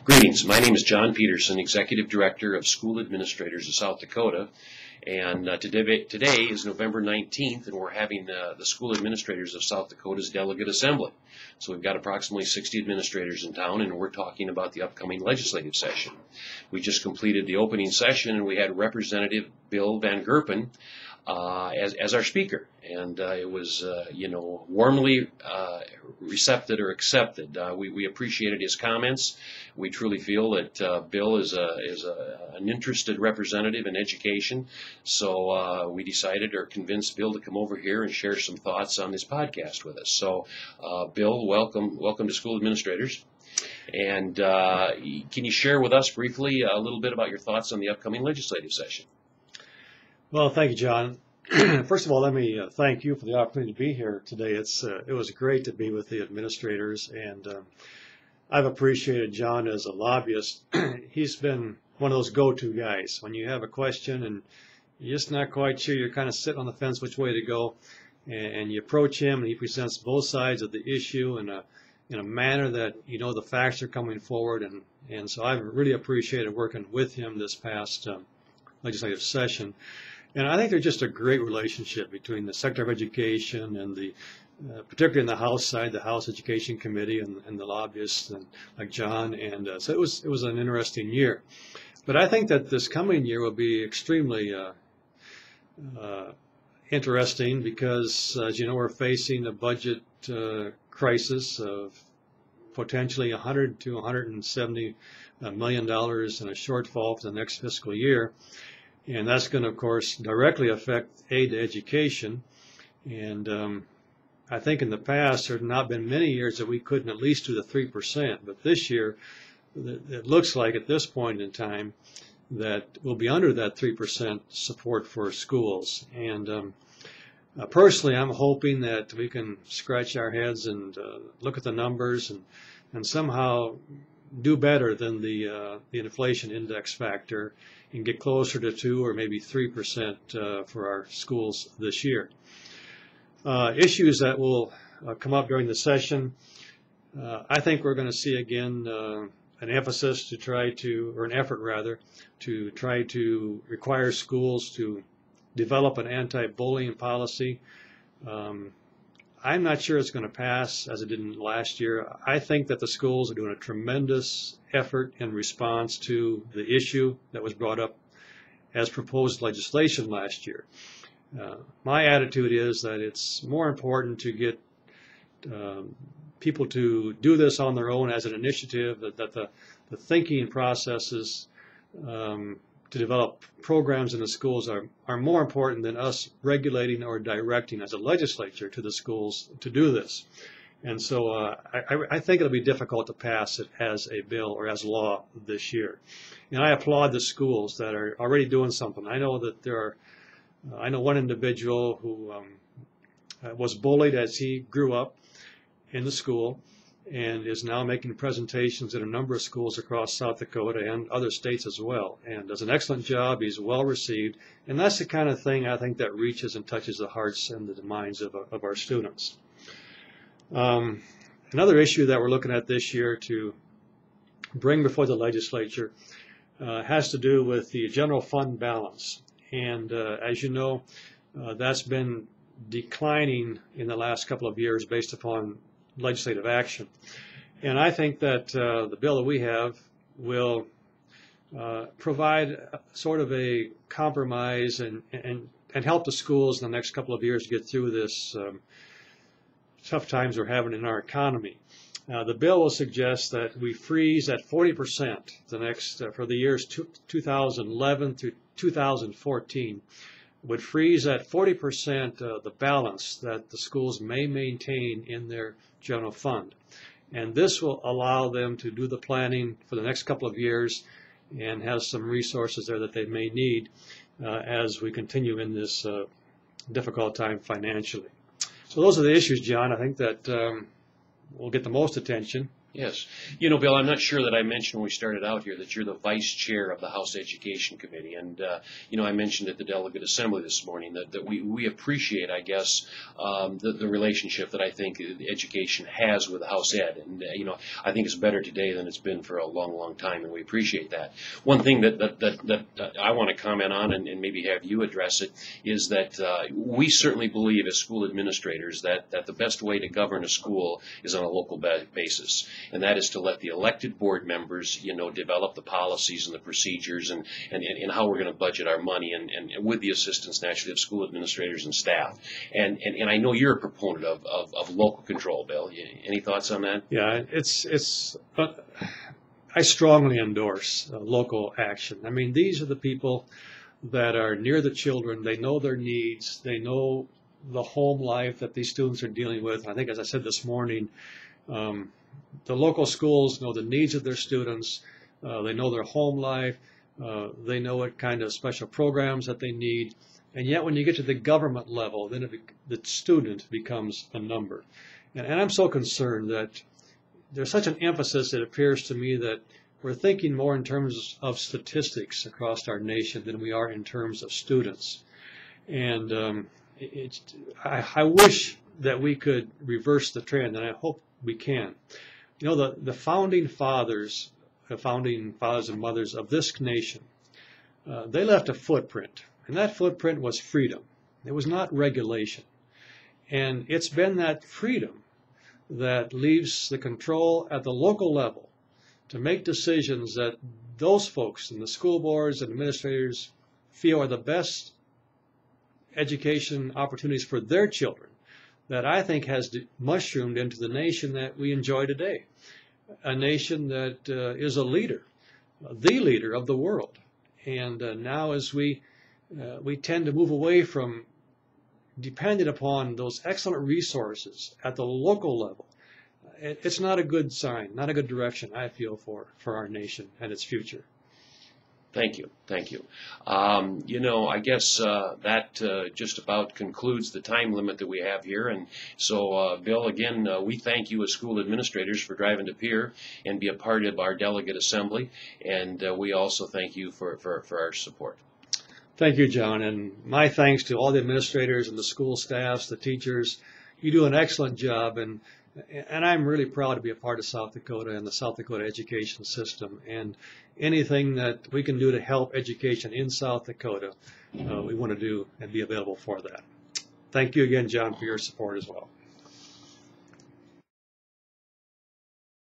Greetings. My name is John Peterson, Executive Director of School Administrators of South Dakota. And today is November 19th, and we're having the School Administrators of South Dakota's Delegate Assembly. So we've got approximately 60 administrators in town, and we're talking about the upcoming legislative session. We just completed the opening session, and we had Representative Bill Van Gerpen as our speaker. And it was, warmly recepted or accepted. We appreciated his comments. We truly feel that Bill is an interested representative in education. So we decided or convinced Bill to come over here and share some thoughts on this podcast with us. So Bill, welcome to School Administrators. And can you share with us briefly a little bit about your thoughts on the upcoming legislative session? Well, thank you, John. First of all, let me thank you for the opportunity to be here today. It was great to be with the administrators, and I've appreciated John as a lobbyist. He's been one of those go-to guys. When you have a question and you're just not quite sure, you're kind of sitting on the fence which way to go, and you approach him, and he presents both sides of the issue in a manner that you know the facts are coming forward, and so I've really appreciated working with him this past legislative session. And I think there's just a great relationship between the Secretary of Education and particularly in the House side, the House Education Committee and the lobbyists like John. And so it was an interesting year. But I think that this coming year will be extremely interesting because, as you know, we're facing a budget crisis of potentially $100 to $170 million in a shortfall for the next fiscal year. And that's going to, of course, directly affect aid to education. And I think in the past there have not been many years that we couldn't at least do the 3%. But this year, it looks like at this point in time that we'll be under that 3% support for schools. And personally, I'm hoping that we can scratch our heads and look at the numbers and somehow do better than the inflation index factor and get closer to 2 or maybe 3% for our schools this year. Issues that will come up during the session, I think we're going to see again an emphasis to try to, or an effort rather, to try to require schools to develop an anti-bullying policy. I'm not sure it's going to pass as it didn't last year. I think that the schools are doing a tremendous effort in response to the issue that was brought up as proposed legislation last year. My attitude is that it's more important to get people to do this on their own as an initiative, that the thinking processes to develop programs in the schools are more important than us regulating or directing as a legislature to the schools to do this. And so I think it'll be difficult to pass it as a bill or as law this year. And I applaud the schools that are already doing something. I know that I know one individual who was bullied as he grew up in the school and is now making presentations at a number of schools across South Dakota and other states as well, and does an excellent job. He's well received, and that's the kind of thing I think that reaches and touches the hearts and the minds of our students. Another issue that we're looking at this year to bring before the legislature has to do with the general fund balance, and as you know, that's been declining in the last couple of years based upon legislative action. And I think that the bill that we have will provide sort of a compromise and help the schools in the next couple of years get through this tough times we're having in our economy. The bill will suggest that we freeze at 40% for the years 2011 through 2014. Would freeze at 40% the balance that the schools may maintain in their general fund. And this will allow them to do the planning for the next couple of years and have some resources there that they may need as we continue in this difficult time financially. So those are the issues, John. I think that will get the most attention. Yes. You know, Bill, I'm not sure that I mentioned when we started out here that you're the vice chair of the House Education Committee. And, you know, I mentioned at the Delegate Assembly this morning that we appreciate, I guess, the relationship that I think education has with House Ed. And, you know, I think it's better today than it's been for a long, long time, and we appreciate that. One thing that I want to comment on and maybe have you address it is that we certainly believe as school administrators that the best way to govern a school is on a local basis. And that is to let the elected board members, you know, develop the policies and the procedures and how we're going to budget our money and with the assistance naturally of school administrators and staff. And I know you're a proponent of local control, Bill. Any thoughts on that? Yeah, I strongly endorse local action. I mean, these are the people that are near the children. They know their needs. They know the home life that these students are dealing with. And I think, as I said this morning, the local schools know the needs of their students. They know their home life. They know what kind of special programs that they need. And yet when you get to the government level, then the student becomes a number. And I'm so concerned that there's such an emphasis, it appears to me, that we're thinking more in terms of statistics across our nation than we are in terms of students. And I wish that we could reverse the trend, and I hope we can. You know, the founding fathers and mothers of this nation, they left a footprint, and that footprint was freedom. It was not regulation. And it's been that freedom that leaves the control at the local level to make decisions that those folks in the school boards and administrators feel are the best education opportunities for their children, that I think has mushroomed into the nation that we enjoy today, a nation that is a leader, the leader of the world. And now as we tend to move away from depending upon those excellent resources at the local level, it's not a good sign, not a good direction, I feel, for our nation and its future. Thank you. Thank you. You know, I guess that just about concludes the time limit that we have here. And so, Bill, again, we thank you as school administrators for driving to Pierre and be a part of our delegate assembly. And we also thank you for our support. Thank you, John. And my thanks to all the administrators and the school staffs, the teachers. You do an excellent job. And I'm really proud to be a part of South Dakota and the South Dakota education system. And anything that we can do to help education in South Dakota, we want to do and be available for that. Thank you again, John, for your support as well.